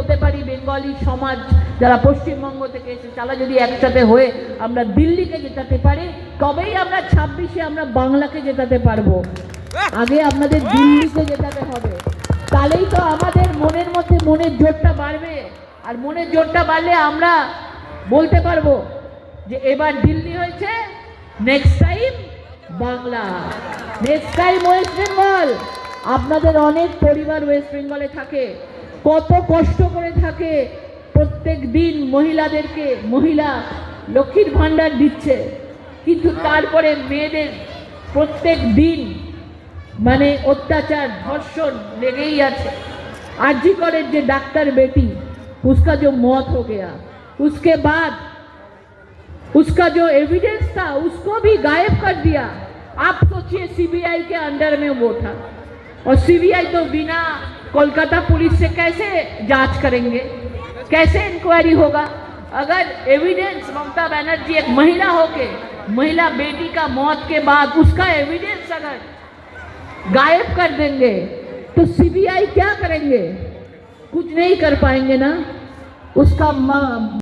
হতে পারি বেঙ্গলি সমাজ যারা পশ্চিমবঙ্গ থেকে এসে তারা যদি একসাথে হয়ে আমরা দিল্লিকে জেতাতে পারি, তবেই আমরা 26-এ আমরা বাংলাকে জেতাতে পারবো। আগে আপনাদের দিল্লিকে জেতাতে হবে, তাহলেই তো আমাদের মনের মধ্যে মনের জোরটা বাড়বে। আর মনের জোরটা বাড়লে আমরা বলতে পারবো যে এবার দিল্লি হয়েছে, next time Bangla, next time waste Bengal. আপনাদের অনেক পরিবার ওয়েস্ট বেঙ্গলে থাকে, কত কষ্ট করে থাকে, প্রত্যেক দিন মহিলাদেরকে মহিলা লক্ষ্মীর ভাণ্ডার দিচ্ছে, কিন্তু তারপরে মেয়েদের প্রত্যেক দিন মানে অত্যাচার ধর্ষণ লেগেই আছে। आरजी कॉलेज जे डॉक्टर बेटी उसका जो मौत हो गया, उसके बाद उसका जो एविडेंस था उसको भी गायब कर दिया। आप सोचिए सीबीआई के अंडर में वो था, और सीबीआई तो बिना कोलकाता पुलिस से कैसे जांच करेंगे, कैसे इंक्वायरी होगा। अगर एविडेंस ममता बनर्जी एक महिला होके महिला बेटी का मौत के बाद उसका एविडेंस अगर गायब कर देंगे तो सीबीआई क्या करेंगे, कुछ नहीं कर पाएंगे ना। उसका